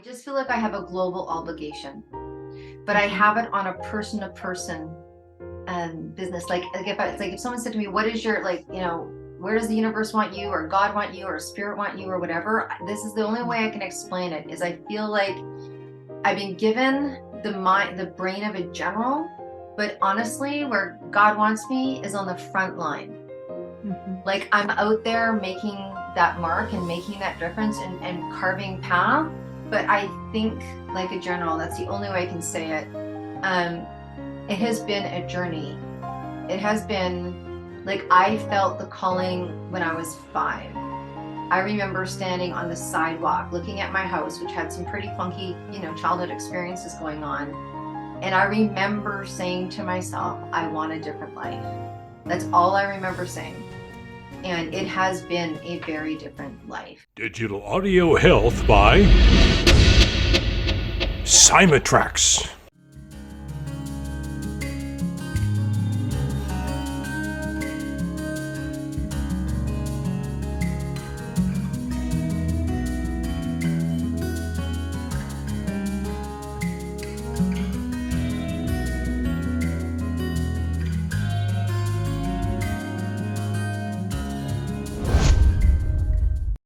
I just feel like I have a global obligation, but I have it on a person to person business. Like if someone said to me, what is your, where does the universe want you, or God want you, or spirit want you, or whatever, this is the only way I can explain it, is I feel like I've been given the brain of a general, but honestly, where God wants me is on the front line. Like I'm out there making that mark and making that difference and carving path. But I think like a general, that's the only way I can say it. It has been a journey. It has been like, I felt the calling when I was 5. I remember standing on the sidewalk looking at my house, which had some pretty funky, childhood experiences going on. And I remember saying to myself, I want a different life. That's all I remember saying. And it has been a very different life. Digital audio health by Simatrax.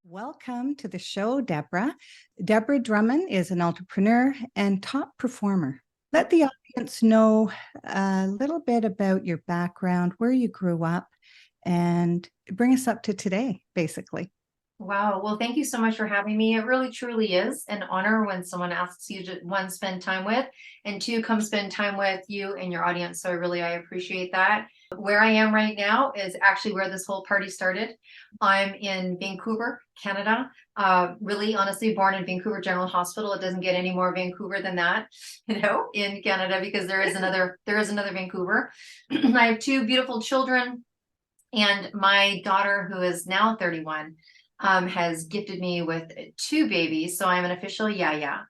Welcome to the show, Deborah. Deborah Drummond is an entrepreneur and top performer. Let the audience know a little bit about your background, where you grew up, and bring us up to today, basically. Wow. Well, thank you so much for having me. It really, truly is an honor when someone asks you to, one, spend time with, and two, come spend time with you and your audience. So I appreciate that. Where I am right now is actually where this whole party started. I'm in Vancouver, Canada. Really, honestly, born in Vancouver General Hospital. It doesn't get any more Vancouver than that, in Canada, because there is another Vancouver. I have 2 beautiful children, and my daughter, who is now 31, has gifted me with 2 babies. So I'm an official YaYa.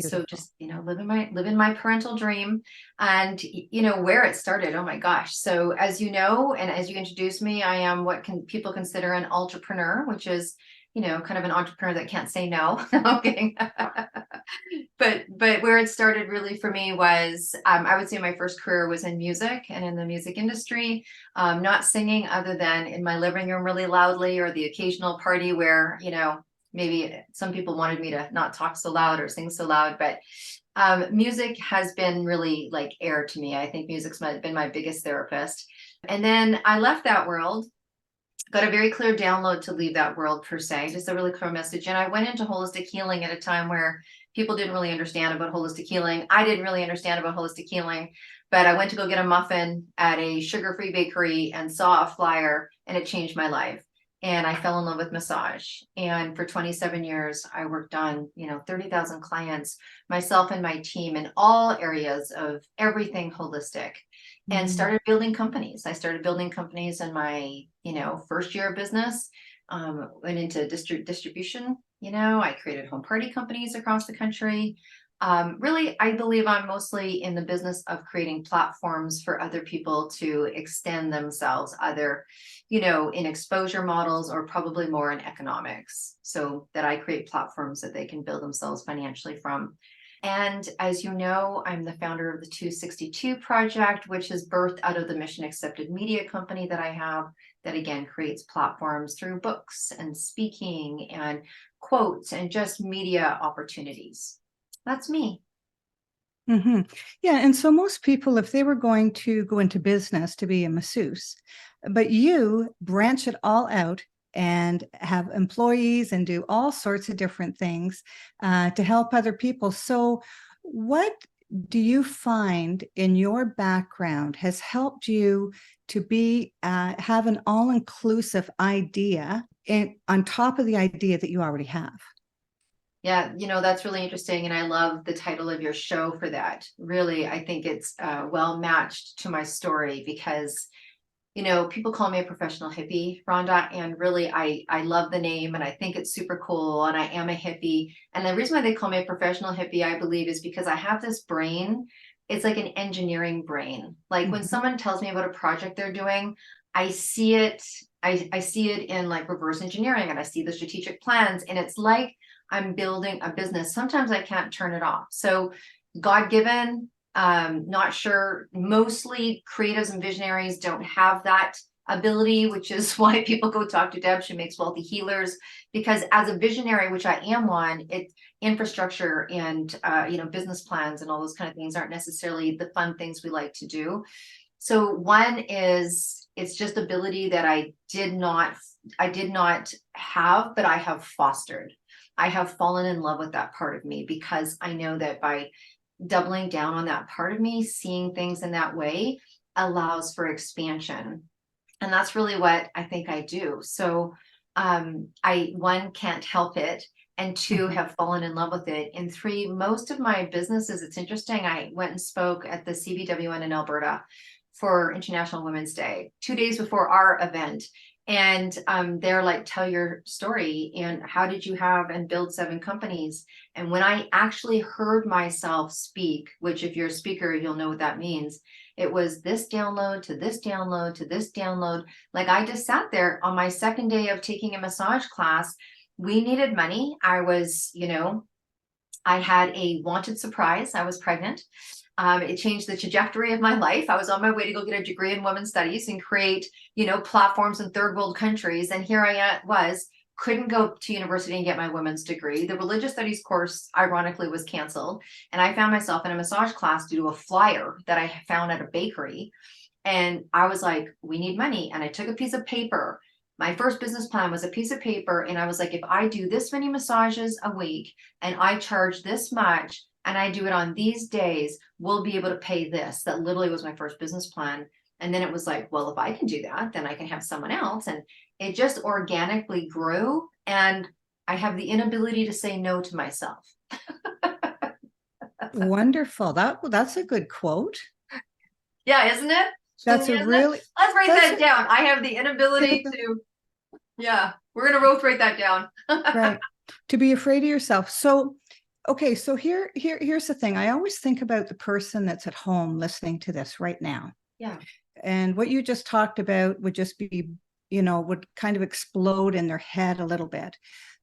So just, living my parental dream, and, where it started. Oh my gosh. So as you know, and as you introduced me, I am what people consider an ultrapreneur, which is, kind of an entrepreneur that can't say no. I'm kidding. But where it started really for me was, I would say my first career was in music and in the music industry, not singing other than in my living room really loudly, or the occasional party where, maybe some people wanted me to not talk so loud or sing so loud, but music has been really like air to me. I think music's been my biggest therapist. And then I left that world, got a very clear download to leave that world, per se, just a really clear message. And I went into holistic healing at a time where people didn't really understand about holistic healing. I didn't really understand about holistic healing, but I went to go get a muffin at a sugar-free bakery and saw a flyer, and it changed my life. And I fell in love with massage. And for 27 years, I worked on, 30,000 clients, myself and my team, in all areas of everything holistic, and started building companies. I started building companies in my, first year of business, went into distribution. I created home party companies across the country. Really, I believe I'm mostly in the business of creating platforms for other people to extend themselves, either, in exposure models, or probably more in economics, so that I create platforms that they can build themselves financially from. And as you know, I'm the founder of the 262 Project, which is birthed out of the Mission Accepted Media company that I have, that again creates platforms through books and speaking and quotes and just media opportunities. That's me. Yeah. And so most people, if they were going to go into business to be a masseuse, but you branch it all out and have employees and do all sorts of different things to help other people. So what do you find in your background has helped you to be have an all-inclusive idea on top of the idea that you already have? Yeah, that's really interesting. And I love the title of your show for that. Really, I think it's well matched to my story, because people call me a professional hippie, Rhonda, and really I love the name, and I think it's super cool, and I am a hippie. And the reason why they call me a professional hippie, I believe, is because I have this brain. It's like an engineering brain. Like when someone tells me about a project they're doing, I see it. I see it in like reverse engineering, and I see the strategic plans, and it's like I'm building a business, sometimes I can't turn it off. So God-given, not sure, mostly creatives and visionaries don't have that ability, which is why people go talk to Deb. She makes wealthy healers, because as a visionary, which I am one, it's infrastructure and business plans and all those kind of things aren't necessarily the fun things we like to do. So one is, it's just ability that I did not have, but I have fostered. I have fallen in love with that part of me, because I know that by doubling down on that part of me, seeing things in that way allows for expansion. And that's really what I think I do. So one, can't help it. And two, have fallen in love with it. And three, most of my businesses, it's interesting. I went and spoke at the CBWN in Alberta for International Women's Day, 2 days before our event. And they're like, tell your story. And how did you have and build 7 companies? And when I actually heard myself speak, which if you're a speaker, you'll know what that means. It was this download to this download to this download. Like, I just sat there on my second day of taking a massage class. We needed money. I was, I had a wanted surprise. I was pregnant. It changed the trajectory of my life. I was on my way to go get a degree in women's studies and create, platforms in third world countries. And here I was, couldn't go to university and get my women's degree. The religious studies course, ironically, was canceled. And I found myself in a massage class due to a flyer that I found at a bakery. And I was like, we need money. And I took a piece of paper. My first business plan was a piece of paper. And I was like, if I do this many massages a week and I charge this much, and I do it on these days, we'll be able to pay this. That literally was my first business plan. And then it was like, well, if I can do that, then I can have someone else. And it just organically grew. And I have the inability to say no to myself. Wonderful. That's a good quote. Yeah, isn't it? That's a really, let's write that down. I have the inability to, we're going to both write that down. right. To be afraid of yourself. So, okay. So here's the thing. I always think about the person that's at home listening to this right now. Yeah. And what you just talked about would just be, would kind of explode in their head a little bit.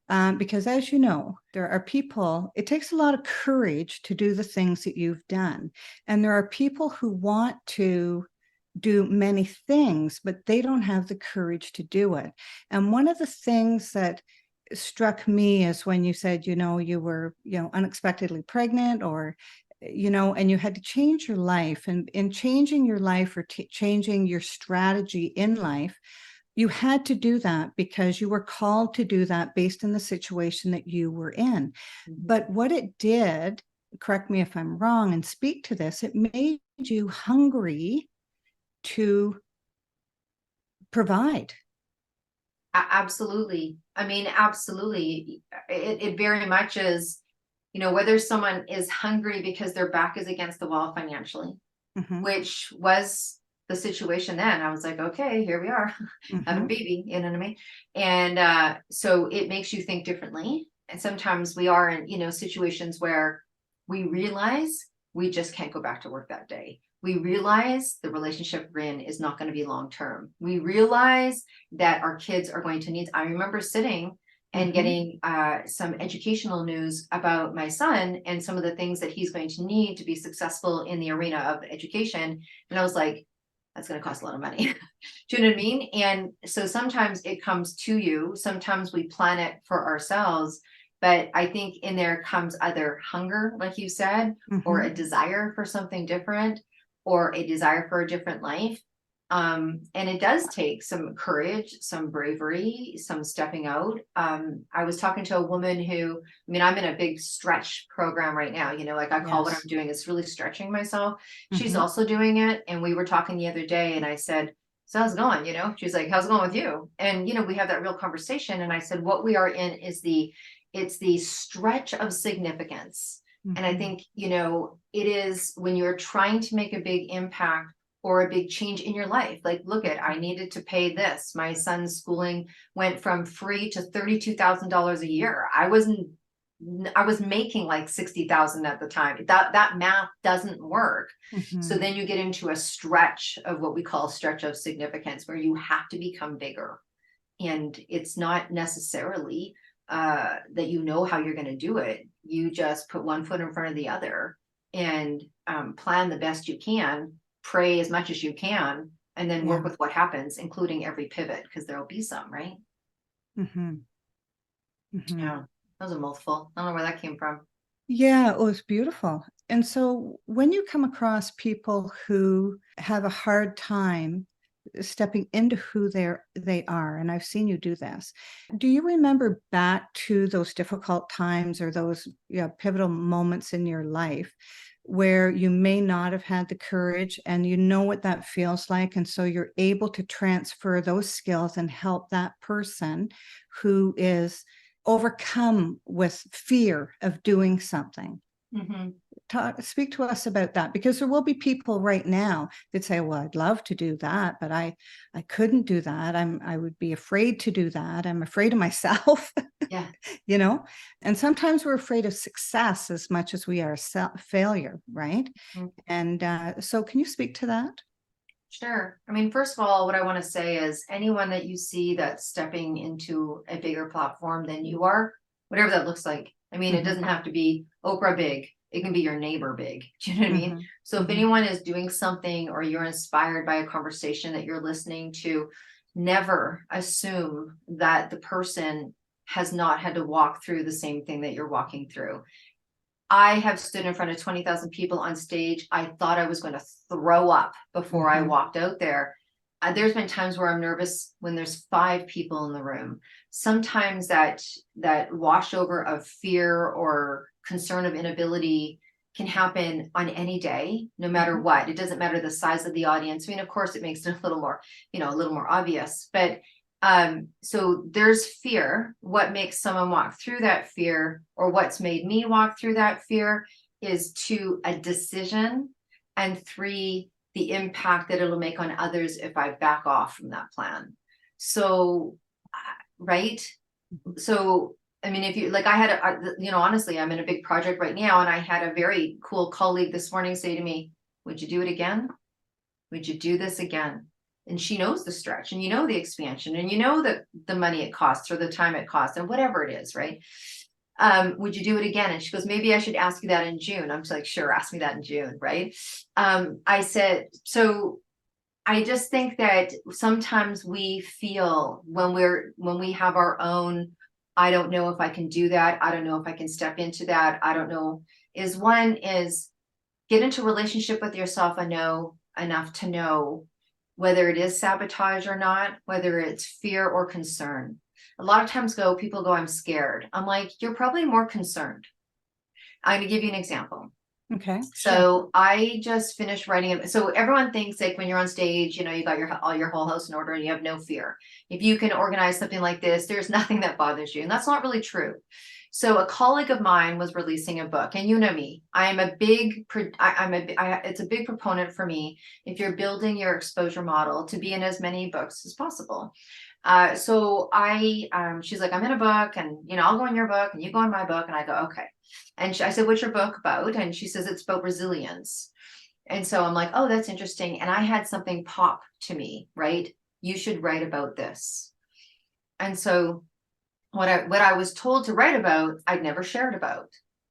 Because as you know, there are people, it takes a lot of courage to do the things that you've done. And there are people who want to do many things, but they don't have the courage to do it. And one of the things that struck me is when you said, you were, unexpectedly pregnant, or, and you had to change your life, and in changing your life or changing your strategy in life, you had to do that because you were called to do that based on the situation that you were in. Mm-hmm. But what it did, correct me if I'm wrong and speak to this, it made you hungry to provide. Absolutely. I mean, absolutely. It very much is, whether someone is hungry because their back is against the wall financially, mm-hmm. which was the situation then. I was like, okay, here we are, mm-hmm. having a baby, you know what I mean? And so it makes you think differently. And sometimes we are in, situations where we realize we just can't go back to work that day. We realize the relationship we're in is not going to be long-term. We realize that our kids are going to need, I remember sitting and mm-hmm. getting some educational news about my son and some of the things that he's going to need to be successful in the arena of education. And I was like, that's going to cost a lot of money. Do you know what I mean? And so sometimes it comes to you. Sometimes we plan it for ourselves. But I think in there comes either hunger, like you said, mm-hmm. or a desire for something different, or a desire for a different life. And it does take some courage, some bravery, some stepping out. I was talking to a woman who, I'm in a big stretch program right now, like I call what I'm doing is really stretching myself. Mm-hmm. She's also doing it. And we were talking the other day and I said, so how's it going? She's like, how's it going with you? And, we have that real conversation. And I said, what we are in is it's the stretch of significance. Mm-hmm. And I think, it is when you're trying to make a big impact or a big change in your life. Like, I needed to pay this. My son's schooling went from free to $32,000 a year. I was making like $60,000 at the time. That math doesn't work. Mm-hmm. So then you get into a stretch of what we call stretch of significance, where you have to become bigger. And it's not necessarily that you know how you're going to do it. You just put one foot in front of the other and plan the best you can, pray as much as you can, and then work with what happens, including every pivot, because there'll be some, right? Mm-hmm. Mm-hmm. Yeah, that was a mouthful. I don't know where that came from. Yeah, it was beautiful. And so when you come across people who have a hard time stepping into who they are, and I've seen you do this, do you remember back to those difficult times or those pivotal moments in your life where you may not have had the courage, and you know what that feels like, and so you're able to transfer those skills and help that person who is overcome with fear of doing something? Mm-hmm. Speak to us about that, because there will be people right now that say, well, I'd love to do that, but I couldn't do that. I would be afraid to do that. I'm afraid of myself. Yeah. And sometimes we're afraid of success as much as we are failure, right? Mm-hmm. And so can you speak to that? Sure. I mean, first of all, what I want to say is anyone that you see that's stepping into a bigger platform than you are, whatever that looks like. I mean, it doesn't have to be Oprah big. It can be your neighbor big. Do you know what I mean? So if anyone is doing something or you're inspired by a conversation that you're listening to, never assume that the person has not had to walk through the same thing that you're walking through. I have stood in front of 20,000 people on stage. I thought I was going to throw up before I walked out there. There's been times where I'm nervous when there's 5 people in the room. Sometimes that washover of fear or concern of inability can happen on any day, no matter what. It doesn't matter the size of the audience. I mean, of course, it makes it a little more, a little more obvious, but so there's fear. What makes someone walk through that fear, or what's made me walk through that fear, is 2, a decision, and 3, the impact that it'll make on others if I back off from that plan. So, right. So, I mean, if you like, I had honestly, I'm in a big project right now, and I had a very cool colleague this morning say to me, would you do it again? Would you do this again? And she knows the stretch, and the expansion, and the money it costs, or the time it costs, and whatever it is, right? Would you do it again? And she goes, maybe I should ask you that in June. I'm like, sure, ask me that in June, right? I said, so I just think that sometimes we feel when we have our own, I don't know if I can do that, I don't know if I can step into that, I don't know, is get into relationship with yourself enough to know whether it is sabotage or not, whether it's fear or concern. A lot of times people go, I'm scared. I'm like, you're probably more concerned. I'm going to give you an example. Okay. So I just finished writing it. So everyone thinks like when you're on stage, you got your whole house in order and you have no fear. If you can organize something like this, there's nothing that bothers you. And that's not really true. So a colleague of mine was releasing a book, and you know me, it's a big proponent for me, if you're building your exposure model, to be in as many books as possible. So she's like, I'm in a book, and I'll go in your book and you go in my book. And I go, okay. And I said, what's your book about? And she says, it's about resilience. And so I'm like, oh, that's interesting. And I had something pop to me, right? You should write about this. And so what I was told to write about, I'd never shared about.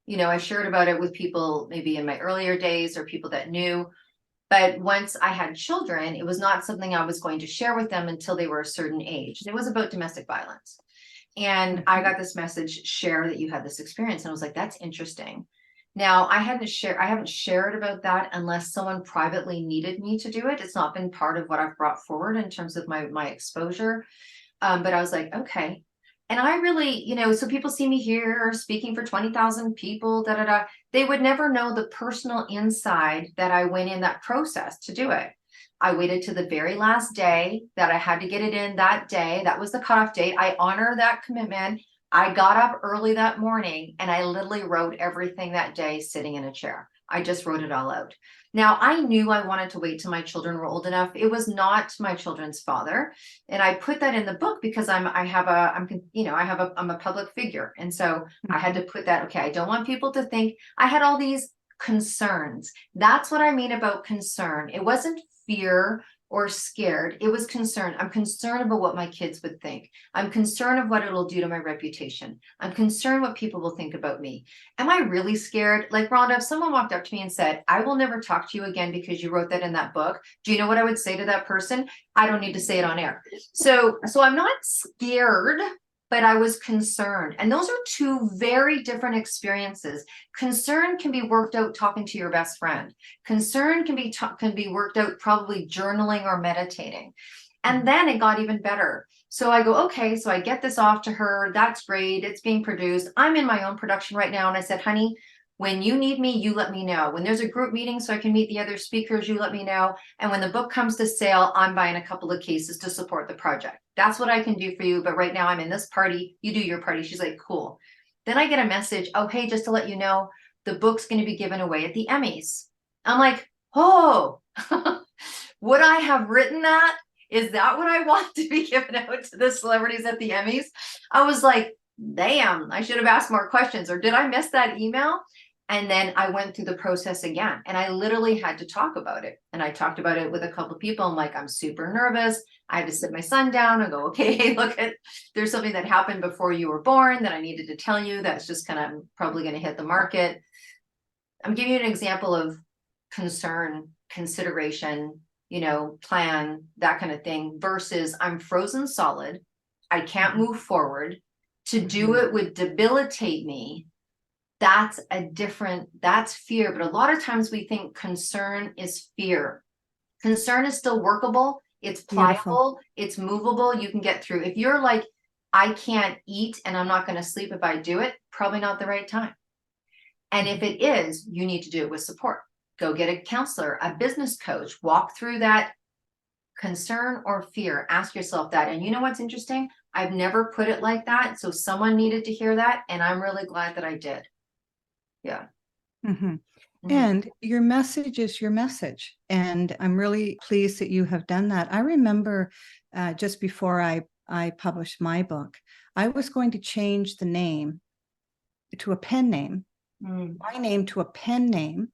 I shared about it with people maybe in my earlier days, or people that knew. But once I had children, it was not something I was going to share with them until they were a certain age. It was about domestic violence. And I got this message, share that you had this experience. And I was like, that's interesting. Now, I haven't shared about that unless someone privately needed me to do it. It's not been part of what I've brought forward in terms of my exposure. But I was like, okay. And I really, so people see me here speaking for 20,000 people, they would never know the personal inside that I went in that process to do it. I waited to the very last day that I had to get it in that day. That was the cutoff date. I honor that commitment. I got up early that morning, and I literally wrote everything that day sitting in a chair. I just wrote it all out. Now, I knew I wanted to wait till my children were old enough. It was not my children's father. And I put that in the book because I'm a public figure. And so I had to put that, okay, I don't want people to think I had all these concerns. That's what I mean about concern. It wasn't fear or scared. It was concern. I'm concerned about what my kids would think. I'm concerned of what it'll do to my reputation. I'm concerned what people will think about me. Am I really scared? Like, Rhonda, if someone walked up to me and said, I will never talk to you again because you wrote that in that book, do you know what I would say to that person? I don't need to say it on air. So I'm not scared, but I was concerned. And those are two very different experiences. Concern can be worked out talking to your best friend. Concern can be worked out probably journaling or meditating. And then it got even better. So I go, okay, so I get this off to her. That's great. It's being produced. I'm in my own production right now. And I said, honey, when you need me, you let me know. When there's a group meeting so I can meet the other speakers, you let me know. And when the book comes to sale, I'm buying a couple of cases to support the project. That's what I can do for you. But right now I'm in this party. You do your party. She's like, cool. Then I get a message. Oh, hey, just to let you know, the book's going to be given away at the Emmys. I'm like, oh, would I have written that? Is that what I want to be given out to the celebrities at the Emmys? I was like, damn, I should have asked more questions. Or did I miss that email? And then I went through the process again, and I literally had to talk about it. And I talked about it with a couple of people. I'm like, I'm super nervous. I had to sit my son down and go, okay, look, there's something that happened before you were born that I needed to tell you. That's just kind of probably going to hit the market. I'm giving you an example of concern, consideration, plan, that kind of thing, versus I'm frozen solid. I can't move forward. To do it would debilitate me. That's fear. But a lot of times we think concern is fear. Concern is still workable. It's pliable. Beautiful. It's movable. You can get through. If you're like, I can't eat and I'm not going to sleep if I do it, probably not the right time. And if it is, you need to do it with support. Go get a counselor, a business coach, walk through that concern or fear. Ask yourself that. And you know what's interesting? I've never put it like that. So someone needed to hear that. And I'm really glad that I did. Yeah. And your message is your message. And I'm really pleased that you have done that. I remember just before I published my book, I was going to change the name to a pen name, my name to a pen name,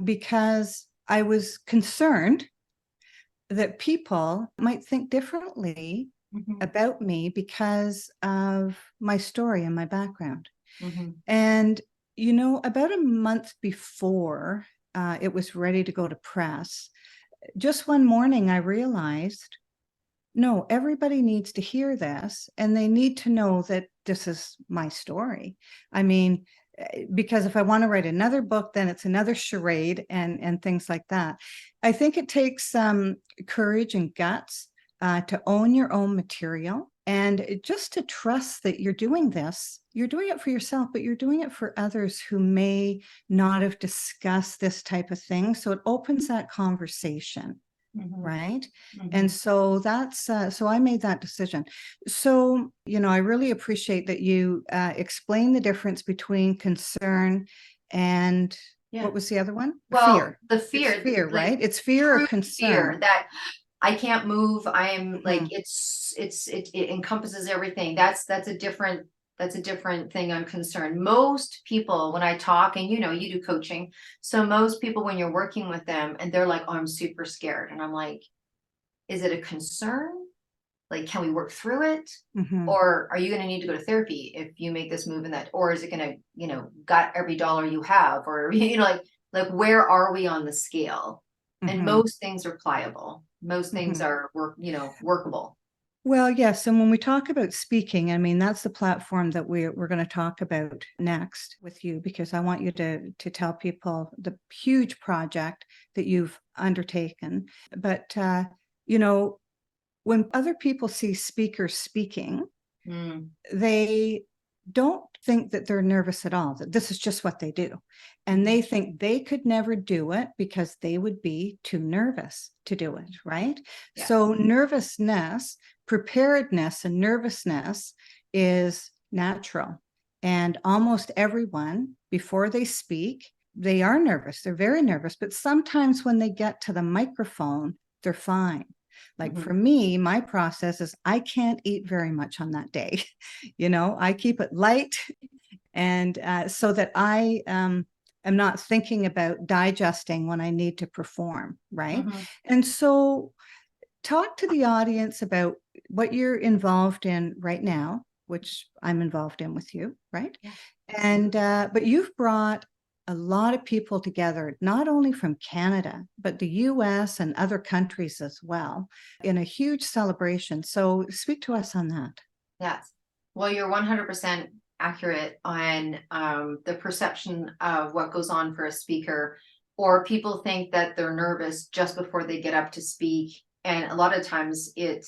because I was concerned that people might think differently about me because of my story and my background. And about a month before it was ready to go to press, just one morning I realized, no, everybody needs to hear this, and they need to know that this is my story. I mean, because if I want to write another book, then it's another charade and things like that. I think it takes some courage and guts to own your own material. And just to trust that you're doing this, you're doing it for yourself, but you're doing it for others who may not have discussed this type of thing. So it opens that conversation, right? And so that's, so I made that decision. So, I really appreciate that you explain the difference between concern and what was the other one? Well, fear. The fear. It's fear, right? It's fear or concern. Fear that I can't move. I am like, it encompasses everything. That's a different thing. I'm concerned. Most people, when I talk, and you do coaching. So most people, when you're working with them and they're like, oh, I'm super scared. And I'm like, is it a concern? Like, can we work through it? Or are you going to need to go to therapy if you make this move and that, or is it going to, gut every dollar you have, or, like where are we on the scale? And most things are pliable. Most things are workable. Well, yes. And when we talk about speaking, I mean, that's the platform that we're going to talk about next with you, because I want you to tell people the huge project that you've undertaken. But, when other people see speakers speaking, they don't think that they're nervous at all, that this is just what they do. And they think they could never do it because they would be too nervous to do it, right? Yeah. So nervousness, preparedness and nervousness is natural. And almost everyone, before they speak, they are nervous. They're very nervous. But sometimes when they get to the microphone, they're fine. Like for me, my process is I can't eat very much on that day. I keep it light, and so that I am not thinking about digesting when I need to perform, right? And so talk to the audience about what you're involved in right now, which I'm involved in with you, right? Yeah. And but you've brought a lot of people together, not only from Canada, but the US and other countries as well, in a huge celebration. So speak to us on that. Yes. Well, you're 100% accurate on the perception of what goes on for a speaker, or people think that they're nervous just before they get up to speak. And a lot of times it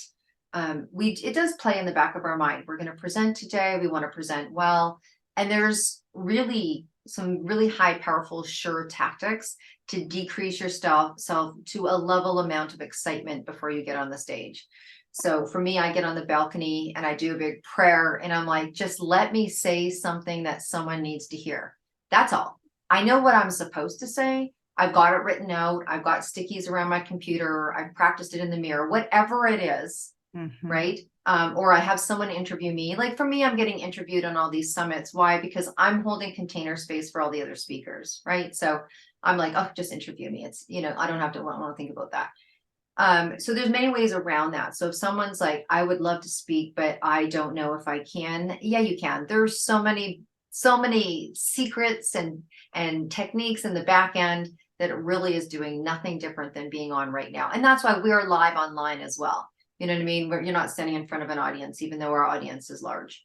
does play in the back of our mind. We're going to present today. We want to present well. And there's really some really high, powerful, sure tactics to decrease yourself to a level amount of excitement before you get on the stage. So for me, I get on the balcony and I do a big prayer and I'm like, just let me say something that someone needs to hear. That's all. I know what I'm supposed to say. I've got it written out. I've got stickies around my computer. I've practiced it in the mirror, whatever it is, right? Or I have someone interview me. Like for me, I'm getting interviewed on all these summits. Why? Because I'm holding container space for all the other speakers, right? So I'm like, oh, just interview me. It's, I don't have to want to think about that. So there's many ways around that. So if someone's like, I would love to speak, but I don't know if I can. Yeah, you can. There's so many secrets and techniques in the back end that it really is doing nothing different than being on right now. And that's why we're live online as well. You know what I mean? You're not standing in front of an audience, even though our audience is large.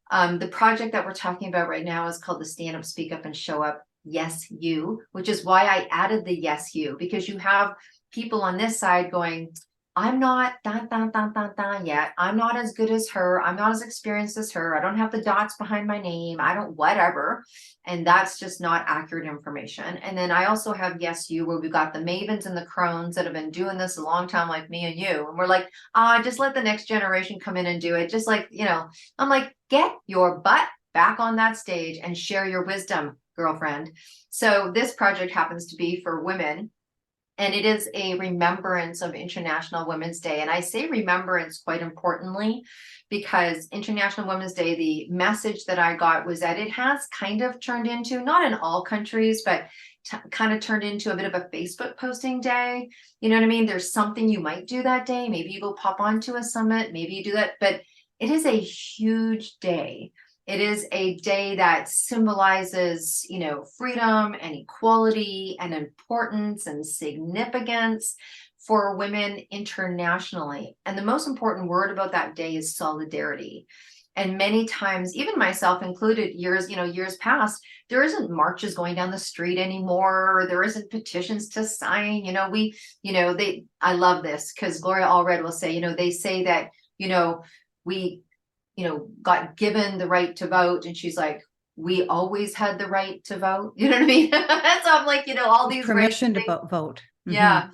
The project that we're talking about right now is called the Stand Up, Speak Up and Show Up Yes You, which is why I added the yes you, because you have people on this side going, I'm not yet. I'm not as good as her. I'm not as experienced as her. I don't have the dots behind my name. I don't whatever. And that's just not accurate information. And then I also have yes you, where we've got the mavens and the crones that have been doing this a long time, like me and you. And we're like, just let the next generation come in and do it. Just like, I'm like, get your butt back on that stage and share your wisdom, girlfriend. So this project happens to be for women. And it is a remembrance of International Women's Day. And I say remembrance quite importantly, because International Women's Day, the message that I got was that it has kind of turned into, not in all countries, but kind of turned into a bit of a Facebook posting day. You know what I mean? There's something you might do that day. Maybe you go pop onto a summit, maybe you do that, but it is a huge day. It is a day that symbolizes, freedom and equality and importance and significance for women internationally. And the most important word about that day is solidarity. And many times, even myself included, years past, there isn't marches going down the street anymore. There isn't petitions to sign. I love this because Gloria Allred will say, they say that, we got given the right to vote. And she's like, we always had the right to vote. You know what I mean? So I'm like, all these permission to vote. Yeah.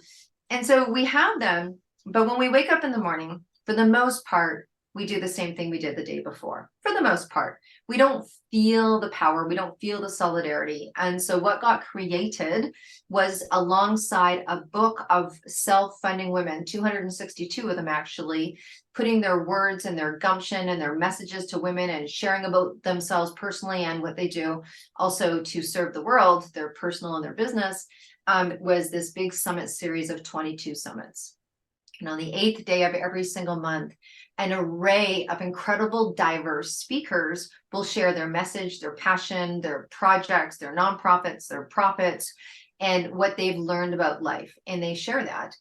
And so we have them, but when we wake up in the morning, for the most part, we do the same thing we did the day before. For the most part, we don't feel the power. We don't feel the solidarity. And so what got created was alongside a book of self-funding women, 262 of them actually, putting their words and their gumption and their messages to women and sharing about themselves personally and what they do also to serve the world, their personal and their business, was this big summit series of 22 summits. And on the 8th day of every single month, an array of incredible, diverse speakers will share their message, their passion, their projects, their nonprofits, their profits, and what they've learned about life. And they share that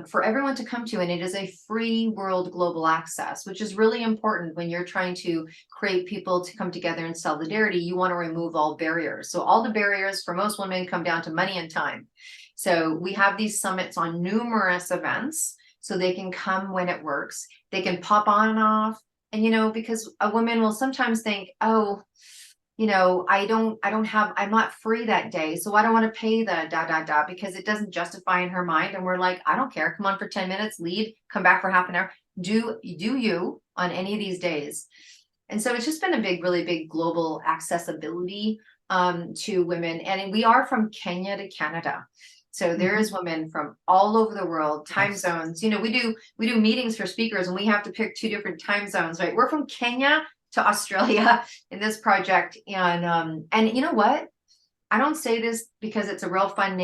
for everyone to come to. And it is a free world global access, which is really important when you're trying to create people to come together in solidarity. You want to remove all barriers. So all the barriers for most women come down to money and time. So we have these summits on numerous events, so they can come when it works. They can pop on and off. And, because a woman will sometimes think, I'm not free that day. So I don't want to pay the because it doesn't justify in her mind. And we're like, I don't care. Come on for 10 minutes, leave, come back for half an hour. Do you on any of these days. And so it's just been a really big global accessibility to women. And we are from Kenya to Canada. So there's women from all over the world, time zones. We do meetings for speakers and we have to pick 2 different time zones, right? We're from Kenya to Australia in this project. And you know what? I don't say this because it's a real fun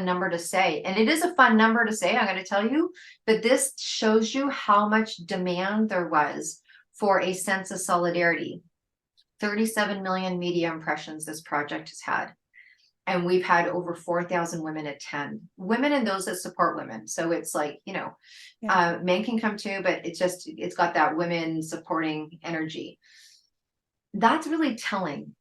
number to say. And it is a fun number to say, I'm going to tell you, but this shows you how much demand there was for a sense of solidarity. 37 million media impressions this project has had. And we've had over 4,000 women attend. Women and those that support women. So it's like, men can come too, but it's got that women supporting energy. That's really telling.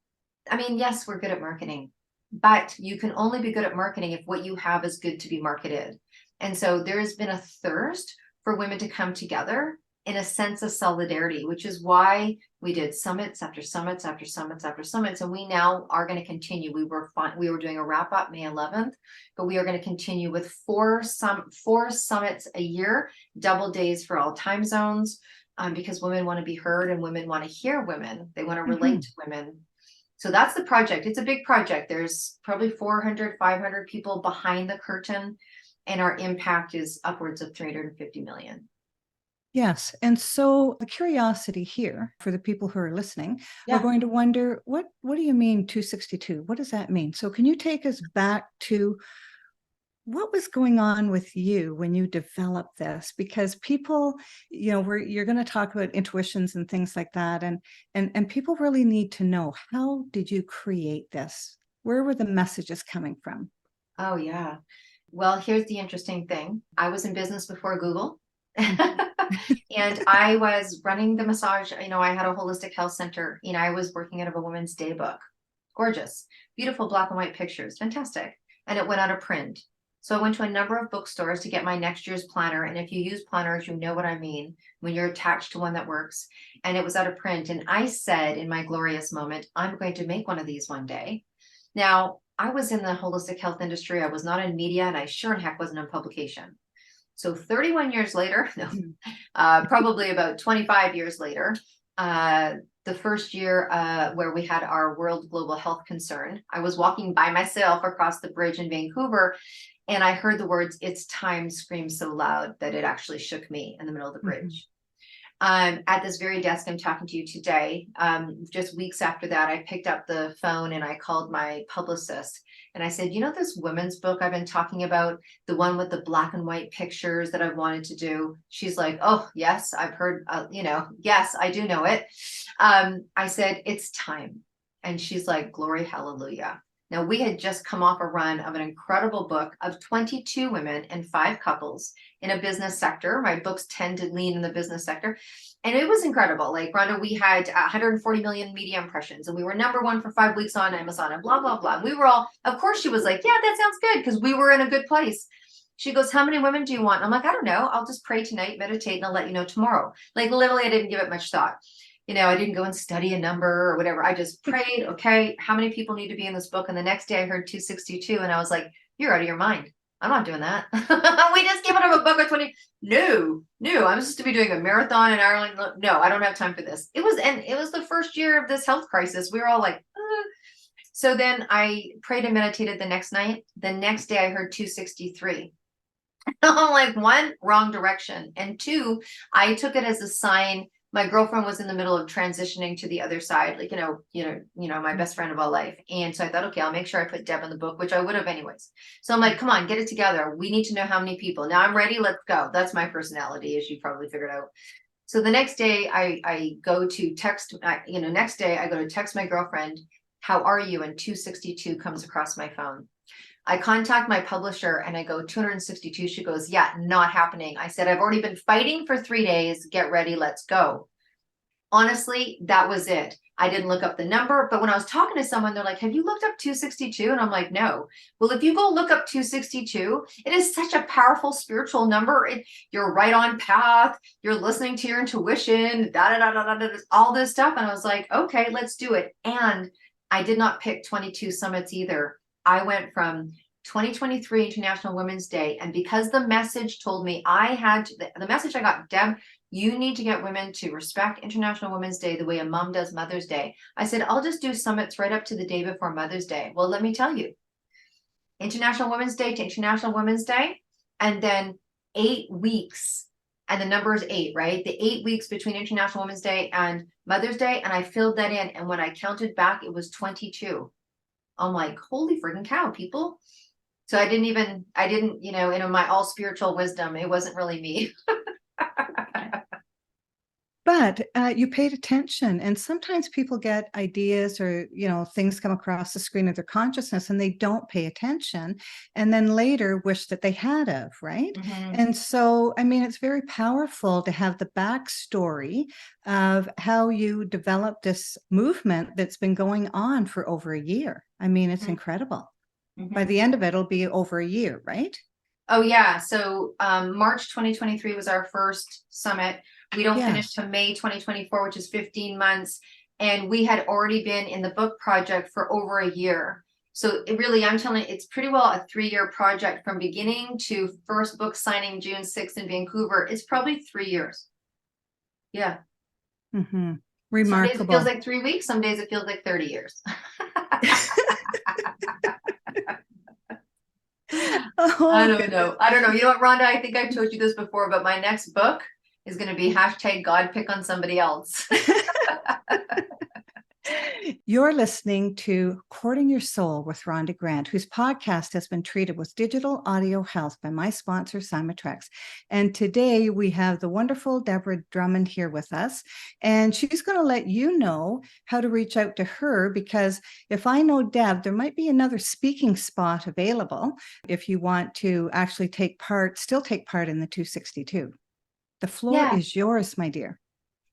I mean, yes, we're good at marketing, but you can only be good at marketing if what you have is good to be marketed. And so there's been a thirst for women to come together in a sense of solidarity, which is why we did summits after summits after summits after summits. And we now are going to continue. We were doing a wrap up May 11th, but we are going to continue with four summits a year, double days for all time zones, because women want to be heard and women want to hear women. They want to relate to women. So that's the project. It's a big project. There's probably 400, 500 people behind the curtain, and our impact is upwards of 350 million. Yes. And so the curiosity here for the people who are listening are going to wonder, what do you mean 262? What does that mean? So can you take us back to what was going on with you when you developed this? Because people, you're going to talk about intuitions and things like that. And people really need to know, how did you create this? Where were the messages coming from? Oh, yeah. Well, here's the interesting thing. I was in business before Google. And I was running the massage. I had a holistic health center. I was working out of a woman's day book. Gorgeous, beautiful black and white pictures. Fantastic. And it went out of print. So I went to a number of bookstores to get my next year's planner. And if you use planners, you know what I mean when you're attached to one that works. And it was out of print. And I said in my glorious moment, I'm going to make one of these one day. Now, I was in the holistic health industry. I was not in media, and I sure in heck wasn't in publication. So 31 years later, probably about 25 years later, the first year where we had our World Global Health Concern, I was walking by myself across the bridge in Vancouver, and I heard the words, "It's time," scream so loud that it actually shook me in the middle of the bridge. At this very desk I'm talking to you today, just weeks after that, I picked up the phone and I called my publicist. And I said, this women's book I've been talking about, the one with the black and white pictures that I've wanted to do? She's like, oh, yes, I've heard, yes, I do know it. I said, it's time. And she's like, glory, hallelujah. Now, we had just come off a run of an incredible book of 22 women and 5 couples in a business sector. My books tend to lean in the business sector. And it was incredible. Like, Rhonda, we had 140 million media impressions, and we were #1 for 5 weeks on Amazon, and blah, blah, blah. And we were all, of course, she was like, yeah, that sounds good, because we were in a good place. She goes, how many women do you want? I'm like, I don't know. I'll just pray tonight, meditate, and I'll let you know tomorrow. Like, literally, I didn't give it much thought. I didn't go and study a number or whatever. I just prayed, okay, how many people need to be in this book? And the next day I heard 262, and I was like, you're out of your mind. I'm not doing that. We just gave out a book of 20. No, I'm supposed to be doing a marathon in Ireland. No, I don't have time for this. It was the first year of this health crisis. We were all like, So then I prayed and meditated the next night. The next day I heard 263. I'm like, 1, wrong direction. And 2, I took it as a sign. My girlfriend was in the middle of transitioning to the other side, like, my best friend of all life. And so I thought, okay, I'll make sure I put Deb in the book, which I would have anyways. So I'm like, come on, get it together. We need to know how many people. Now I'm ready. Let's go. That's my personality, as you probably figured out. So the next day I go to text, next day I go to text my girlfriend, how are you? And 262 comes across my phone. I contact my publisher and I go, 262. She goes, yeah, not happening. I said, I've already been fighting for 3 days. Get ready. Let's go. Honestly, that was it. I didn't look up the number, but when I was talking to someone, they're like, have you looked up 262? And I'm like, no. Well, if you go look up 262, it is such a powerful spiritual number. You're right on path. You're listening to your intuition, all this stuff. And I was like, okay, let's do it. And I did not pick 22 summits either. I went from 2023 International Women's Day. And because the message told me the message I got, Deb, you need to get women to respect International Women's Day the way a mom does Mother's Day. I said, I'll just do summits right up to the day before Mother's Day. Well, let me tell you, International Women's Day to International Women's Day, and then 8 weeks. And the number is 8, right? The 8 weeks between International Women's Day and Mother's Day. And I filled that in. And when I counted back, it was 22. I'm like, holy freaking cow, people. So I didn't, in my all spiritual wisdom, it wasn't really me. But you paid attention, and sometimes people get ideas or, things come across the screen of their consciousness and they don't pay attention, and then later wish that they had of, right? Mhm. And so, I mean, it's very powerful to have the backstory of how you developed this movement that's been going on for over a year. I mean, it's Mhm. incredible. By Mhm. the end of it, it'll be over a year, right? Oh yeah. So March 2023 was our first summit. We don't finish Yes. till May 2024, which is 15 months. And we had already been in the book project for over a year. So it really, I'm telling you, it's pretty well a 3-year project from beginning to first book signing June 6th in Vancouver. It's probably 3 years. Yeah. Mm-hmm. Some days it feels Remarkable. like 3 weeks. Some days it feels like 30 years. I Oh, don't know. I don't know. You know what, Rhonda? I think I've told you this before, but my next book is going to be hashtag God pick on somebody else. You're listening to Courting Your Soul with Rhonda Grant, whose podcast has been treated with digital audio health by my sponsor, Symatrex. And today we have the wonderful Deborah Drummond here with us. And she's going to let you know how to reach out to her, because if I know Deb, there might be another speaking spot available if you want to actually still take part in the 262. The floor Yeah. is yours, my dear.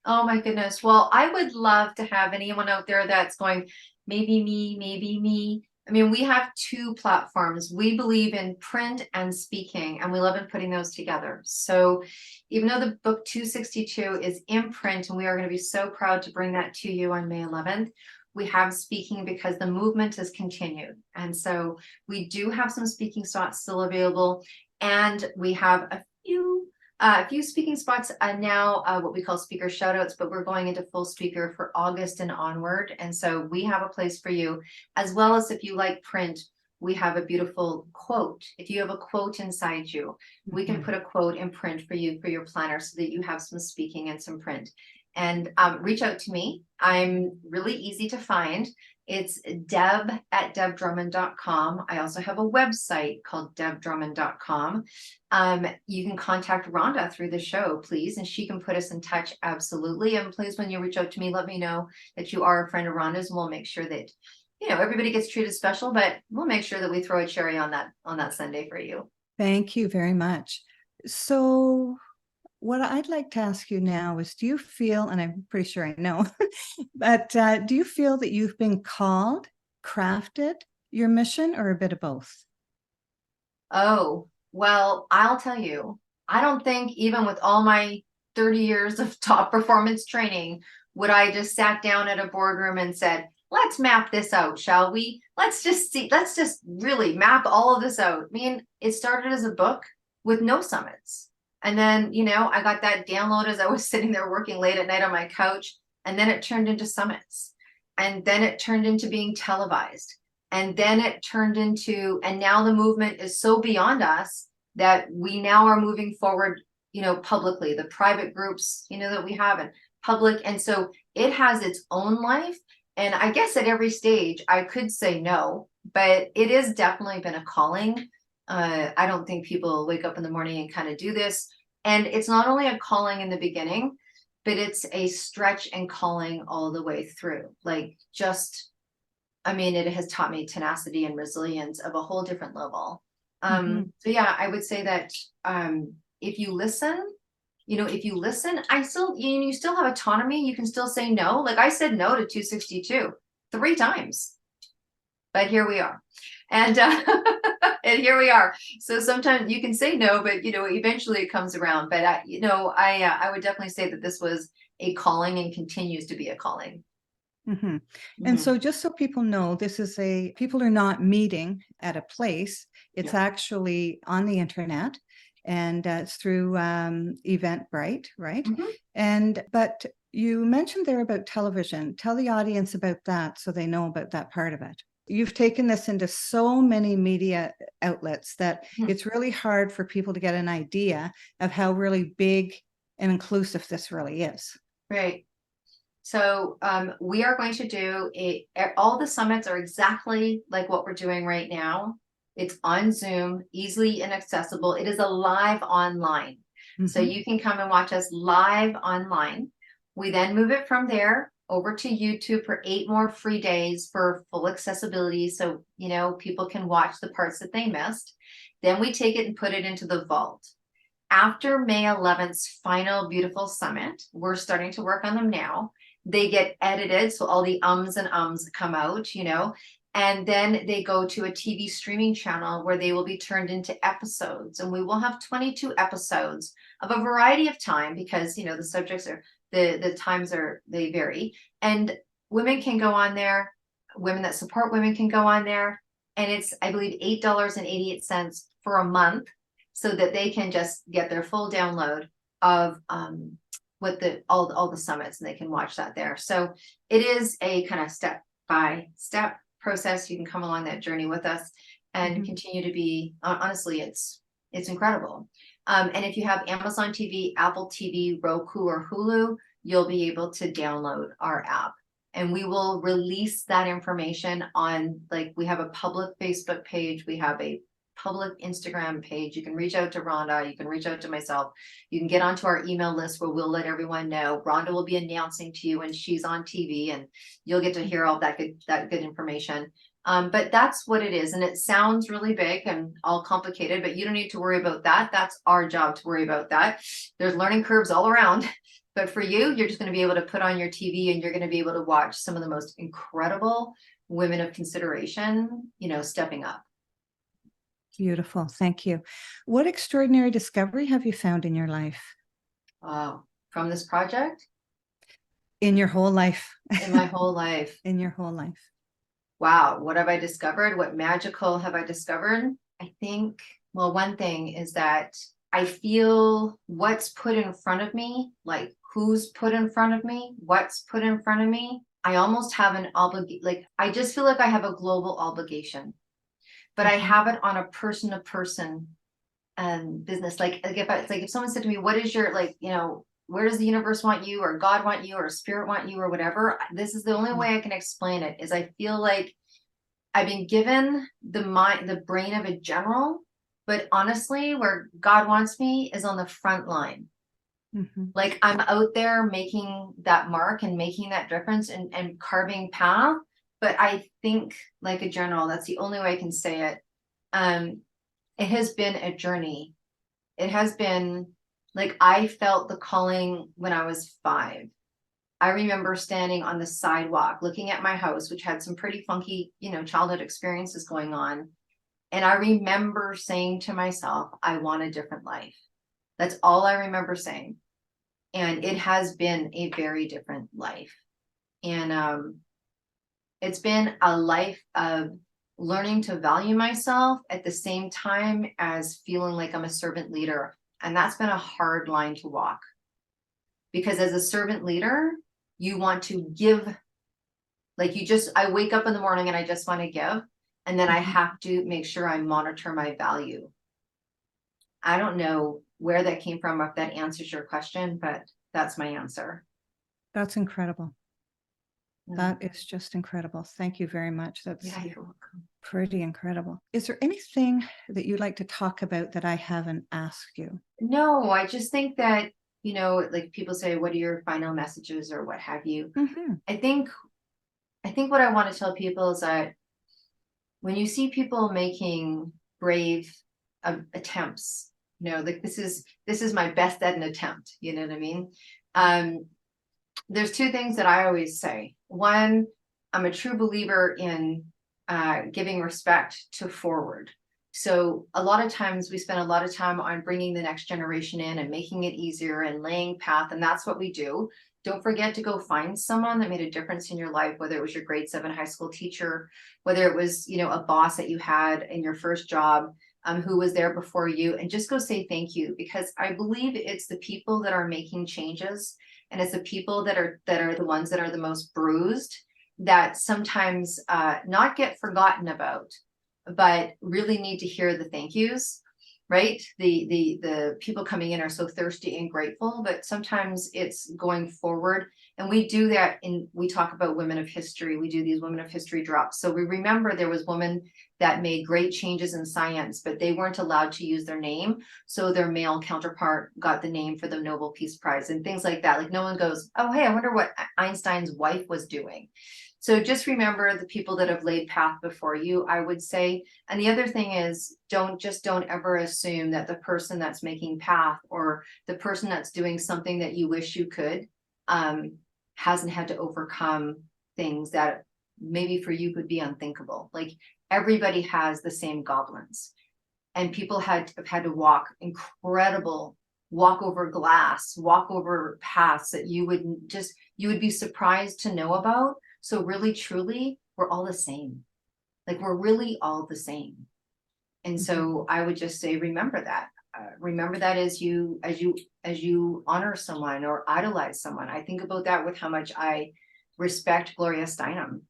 Oh my goodness. Well, I would love to have anyone out there that's going, maybe me, maybe me. I mean, we have 2 platforms. We believe in print and speaking, and we love in putting those together. So even though the book 262 is in print, and we are going to be so proud to bring that to you on May 11th, we have speaking because the movement has continued. And so we do have some speaking slots still available, and we have a few speaking spots now, what we call speaker shoutouts, but we're going into full speaker for August and onward. And so we have a place for you, as well as if you like print, we have a beautiful quote. If you have a quote inside you, we can put a quote in print for you for your planner so that you have some speaking and some print. And reach out to me. I'm really easy to find. It's deb@debdrummond.com. I also have a website called debdrummond.com. You can contact Rhonda through the show, please, and she can put us in touch. Absolutely. And please, when you reach out to me, let me know that you are a friend of Rhonda's, and we'll make sure that, everybody gets treated special, but we'll make sure that we throw a cherry on that Sunday for you. Thank you very much. So what I'd like to ask you now is, do you feel, and I'm pretty sure I know, but do you feel that you've been called, crafted your mission, or a bit of both? Oh, well, I'll tell you, I don't think even with all my 30 years of top performance training, would I just sat down at a boardroom and said, let's map this out, shall we? Let's just really map all of this out. I mean, it started as a book with no summits. And then, I got that download as I was sitting there working late at night on my couch. And then it turned into summits. And then it turned into being televised. And then it turned into, and now the movement is so beyond us that we now are moving forward, publicly, the private groups, that we have, and public. And so it has its own life. And I guess at every stage I could say no, but it has definitely been a calling. I don't think people wake up in the morning and kind of do this. And it's not only a calling in the beginning, but it's a stretch and calling all the way through. Like, I mean, it has taught me tenacity and resilience of a whole different level. So yeah, I would say that if you listen, I still, you still have autonomy. You can still say no. Like, I said no to 262 3 times, but here we are. And and here we are. So sometimes you can say no, but eventually it comes around. But I would definitely say that this was a calling and continues to be a calling. And so just so people know, people are not meeting at a place. It's actually on the internet, and it's through Eventbrite, right? But you mentioned there about television. Tell the audience about that so they know about that part of it. You've taken this into so many media outlets that it's really hard for people to get an idea of how really big and inclusive this really is. Right. So we are going to do all the summits are exactly like what we're doing right now. It's on Zoom, easily and accessible. It is a live online. So you can come and watch us live online. We then move it from there over to YouTube for 8 more free days for full accessibility. So, you know, people can watch the parts that they missed. Then we take it and put it into the vault. After May 11th's final beautiful summit, we're starting to work on them now. They get edited, so all the ums and ums come out, you know, and then they go to a TV streaming channel where they will be turned into episodes. And we will have 22 episodes of a variety of time because, you know, the subjects are, the times are, they vary. And women can go on there, women that support women can go on there. And it's, I believe, $8.88 for a month so that they can just get their full download of with all the summits, and they can watch that there. So it is a kind of step-by-step process. You can come along that journey with us and continue to be, honestly, it's incredible. And if you have Amazon TV, Apple TV, Roku, or Hulu, you'll be able to download our app. And we will release that information on, like, we have a public Facebook page, we have a public Instagram page. You can reach out to Rhonda, you can reach out to myself, you can get onto our email list where we'll let everyone know. Rhonda will be announcing to you when she's on TV, and you'll get to hear all that good information. But that's what it is. And it sounds really big and all complicated, but you don't need to worry about that. That's our job to worry about that. There's learning curves all around. But for you, you're just going to be able to put on your TV and you're going to be able to watch some of the most incredible women of consideration, you know, stepping up. Beautiful. Thank you. What extraordinary discovery have you found in your life? From this project? In your whole life. In my whole life. In your whole life. Wow. What have I discovered? What magical have I discovered? I think, well, one thing is that I feel what's put in front of me, like who's put in front of me, what's put in front of me. I almost have an obligation, like, I just feel like I have a global obligation, but I have it on a person to person business. Like if someone said to me, what is your, like, you know, where does the universe want you, or God want you, or spirit want you, or whatever, this is the only way I can explain it, is I feel like I've been given the brain of a general, but honestly, where God wants me is on the front line. Like, I'm out there making that mark and making that difference and carving path. But I think like a general, that's the only way I can say it. It has been a journey. It has been, like, I felt the calling when I was 5. I remember standing on the sidewalk, looking at my house, which had some pretty funky, you know, childhood experiences going on. And I remember saying to myself, I want a different life. That's all I remember saying. And it has been a very different life. And it's been a life of learning to value myself at the same time as feeling like I'm a servant leader. And that's been a hard line to walk. Because as a servant leader, you want to give, like, I wake up in the morning and I just want to give. And then I have to make sure I monitor my value. I don't know where that came from, or if that answers your question, but that's my answer. That's incredible. That is just incredible. Thank you very much. That's you're welcome. Pretty incredible. Is there anything that you'd like to talk about that I haven't asked you? No, I just think that, you know, like people say, what are your final messages or what have you? I think what I want to tell people is that when you see people making brave attempts, you know, like this is my best at an attempt, you know what I mean? There's 2 things that I always say. One, I'm a true believer in giving respect to forward. So a lot of times we spend a lot of time on bringing the next generation in and making it easier and laying path. And that's what we do. Don't forget to go find someone that made a difference in your life, whether it was your grade 7 high school teacher, whether it was, you know, a boss that you had in your first job, who was there before you, and just go say thank you, because I believe it's the people that are making changes, and it's the people that are the ones that are the most bruised, that sometimes not get forgotten about, but really need to hear the thank yous. Right? The people coming in are so thirsty and grateful, but sometimes it's going forward And we do that we talk about women of history. We do these women of history drops. So we remember there was women that made great changes in science, but they weren't allowed to use their name. So their male counterpart got the name for the Nobel Peace Prize and things like that. Like no one goes, oh, hey, I wonder what Einstein's wife was doing. So just remember the people that have laid path before you, I would say. And the other thing is don't ever assume that the person that's making path or the person that's doing something that you wish you could hasn't had to overcome things that maybe for you could be unthinkable. Like everybody has the same goblins, and people have had to walk over glass, walk over paths that you would be surprised to know about. So really, truly, we're all the same. Like we're really all the same. And so I would just say, remember that. Remember that as you honor someone or idolize someone. I think about that with how much I respect Gloria Steinem.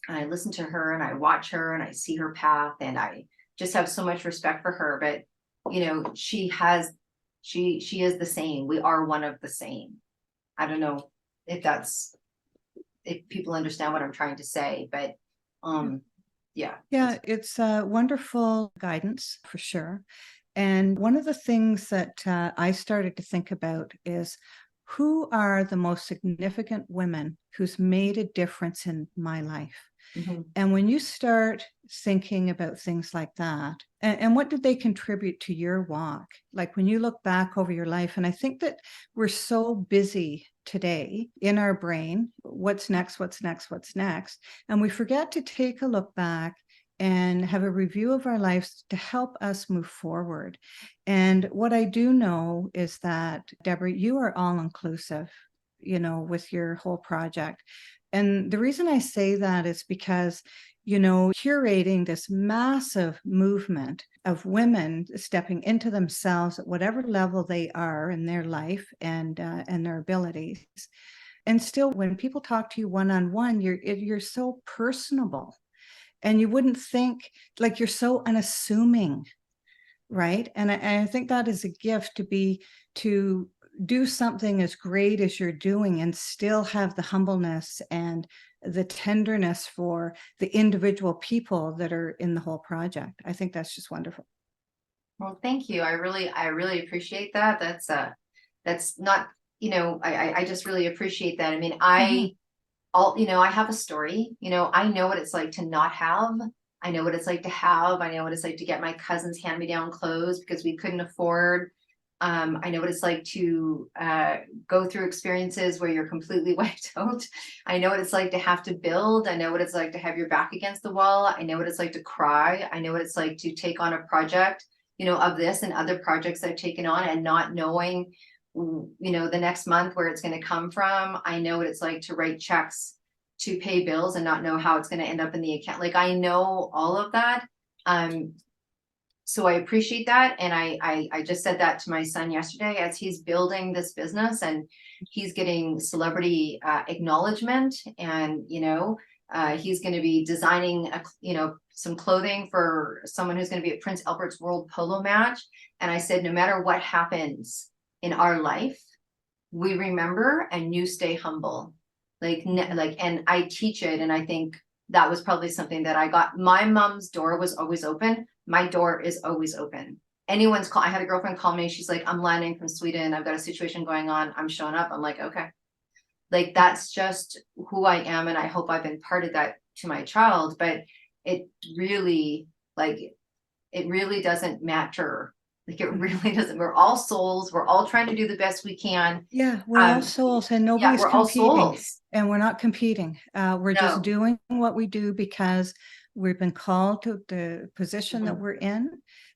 And I listen to her and I watch her and I see her path and I just have so much respect for her. But you know, she is the same. We are one of the same. I don't know if people understand what I'm trying to say, but yeah. Yeah, it's wonderful guidance for sure. And one of the things that I started to think about is who are the most significant women who's made a difference in my life? Mm-hmm. And when you start thinking about things like that, and what did they contribute to your walk? Like when you look back over your life, and I think that we're so busy today in our brain, what's next, what's next, what's next? And we forget to take a look back and have a review of our lives to help us move forward. And what I do know is that, Deborah, you are all inclusive, you know, with your whole project. And the reason I say that is because, you know, curating this massive movement of women stepping into themselves at whatever level they are in their life and their abilities. And still, when people talk to you one-on-one, you're so personable. And you wouldn't think, like, you're so unassuming, right? And I think that is a gift to do something as great as you're doing and still have the humbleness and the tenderness for the individual people that are in the whole project. I think that's just wonderful. Well, thank you. I really appreciate that. That's not, you know, I just really appreciate that. I mean, I have a story, you know, I know what it's like to not have. I know what it's like to have. I know what it's like to get my cousin's hand-me-down clothes because we couldn't afford. I know what it's like to go through experiences where you're completely wiped out. I know what it's like to have to build. I know what it's like to have your back against the wall. I know what it's like to cry. I know what it's like to take on a project, you know, of this and other projects I've taken on and not knowing, you know, the next month where it's going to come from. I know what it's like to write checks to pay bills and not know how it's going to end up in the account. Like I know all of that. So I appreciate that. And I just said that to my son yesterday as he's building this business and he's getting celebrity acknowledgement. And, you know, he's going to be designing, some clothing for someone who's going to be at Prince Albert's World Polo match. And I said, no matter what happens in our life, we remember and you stay humble. And I teach it. And I think that was probably something that I got. My mom's door was always open. My door is always open. Anyone's call. I had a girlfriend call me. She's like, I'm landing from Sweden. I've got a situation going on. I'm showing up. I'm like, okay. Like, that's just who I am. And I hope I've imparted that to my child, but it really doesn't matter. Like it really doesn't. We're all souls. We're all trying to do the best we can. Yeah, we're all souls and nobody's we're all competing. souls. And we're not competing. We're just doing what we do because we've been called to the position that we're in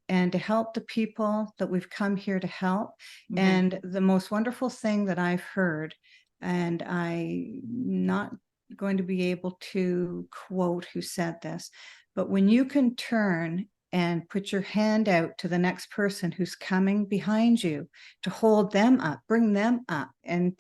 and to help the people that we've come here to help. And the most wonderful thing that I've heard, and I'm not going to be able to quote who said this, but when you can turn and put your hand out to the next person who's coming behind you to hold them up, bring them up, and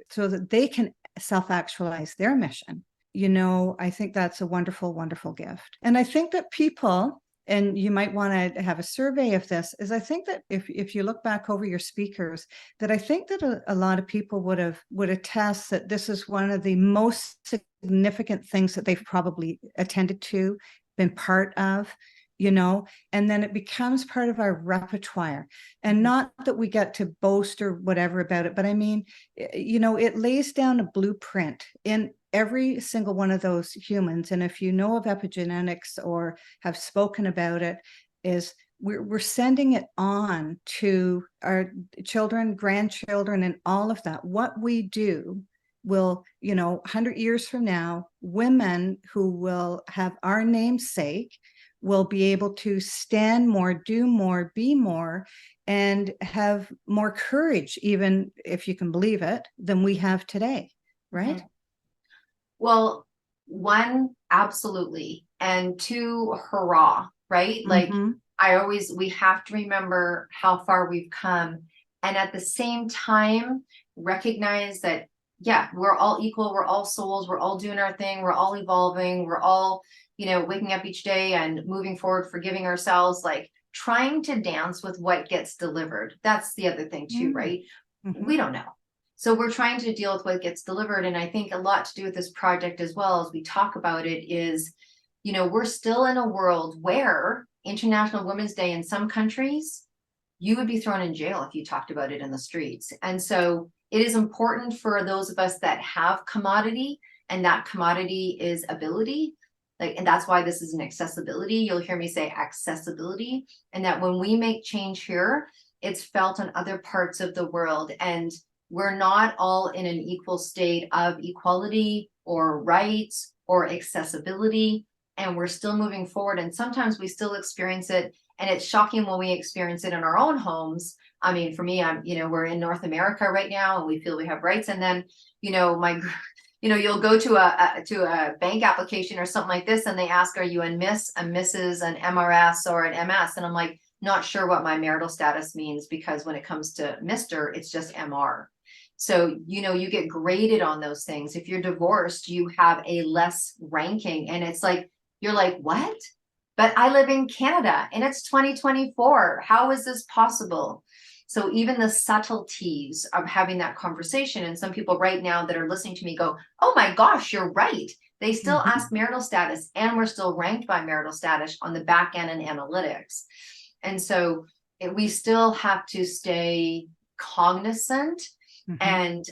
so that they can self-actualize their mission. You know, I think that's a wonderful, wonderful gift. And I think that people and you might want to have a survey of this, is I think that if you look back over your speakers, that I think that a lot of people would attest that this is one of the most significant things that they've probably attended to, been part of, and then it becomes part of our repertoire. And not that we get to boast or whatever about it, but I mean, it lays down a blueprint in every single one of those humans. And if you know of epigenetics or have spoken about it, is we're sending it on to our children, grandchildren, and all of that. What we do will, 100 years from now, women who will have our namesake will be able to stand more, do more, be more, and have more courage, even if you can believe it, than we have today, right? Mm-hmm. Well, one, absolutely. And two, hurrah, right? Like we have to remember how far we've come. And at the same time, recognize that, yeah, we're all equal. We're all souls. We're all doing our thing. We're all evolving. We're all, waking up each day and moving forward, forgiving ourselves, like trying to dance with what gets delivered. That's the other thing too, right? We don't know. So we're trying to deal with what gets delivered. And I think a lot to do with this project as well, as we talk about it, is, we're still in a world where International Women's Day in some countries, you would be thrown in jail if you talked about it in the streets. And so it is important for those of us that have commodity, and that commodity is ability. And that's why this is an accessibility. You'll hear me say accessibility. And that when we make change here, it's felt in other parts of the world. And we're not all in an equal state of equality or rights or accessibility. And we're still moving forward. And sometimes we still experience it. And it's shocking when we experience it in our own homes. I mean, for me, we're in North America right now, and we feel we have rights. And then, you'll go to a bank application or something like this, and they ask, are you a Miss, a Mrs., an MRS, or an MS? And I'm like, not sure what my marital status means, because when it comes to Mr., it's just MR. So, you get graded on those things. If you're divorced, you have a less ranking. And it's like, you're like, what? But I live in Canada and it's 2024. How is this possible? So even the subtleties of having that conversation, and some people right now that are listening to me go, oh my gosh, you're right. They still ask marital status, and we're still ranked by marital status on the back end and analytics. And so we still have to stay cognizant and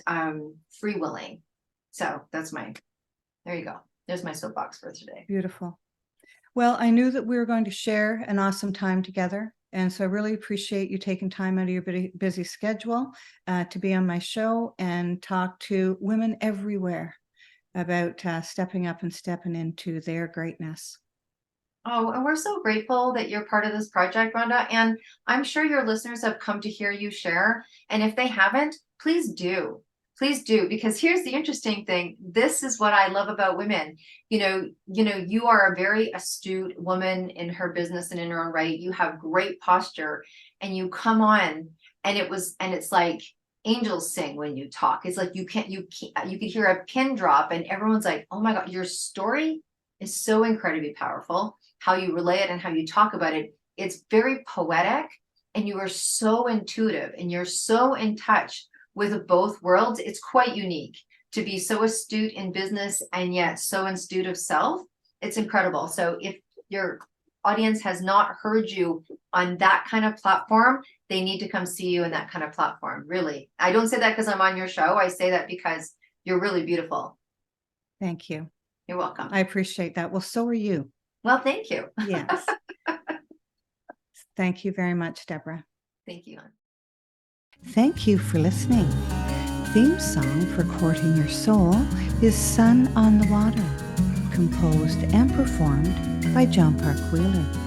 free willing. So there you go. There's my soapbox for today. Beautiful. Well, I knew that we were going to share an awesome time together. And so I really appreciate you taking time out of your busy schedule to be on my show and talk to women everywhere about stepping up and stepping into their greatness. Oh, and we're so grateful that you're part of this project, Rhonda. And I'm sure your listeners have come to hear you share. And if they haven't, please do. Please do, because here's the interesting thing. This is what I love about women. You are a very astute woman in her business and in her own right. You have great posture, and you come on, and it's like angels sing when you talk. It's like you could hear a pin drop, and everyone's like, oh my God, your story is so incredibly powerful. How you relay it and how you talk about it. It's very poetic, and you are so intuitive, and you're so in touch with both worlds. It's quite unique to be so astute in business and yet so astute of self. It's incredible. So if your audience has not heard you on that kind of platform, they need to come see you in that kind of platform. Really. I don't say that because I'm on your show. I say that because you're really beautiful. Thank you. You're welcome. I appreciate that. Well, so are you. Well, thank you. Yes. Thank you very much, Deborah. Thank you. Thank you for listening. Theme song for Courting Your Soul is Sun on the Water, composed and performed by John Park Wheeler.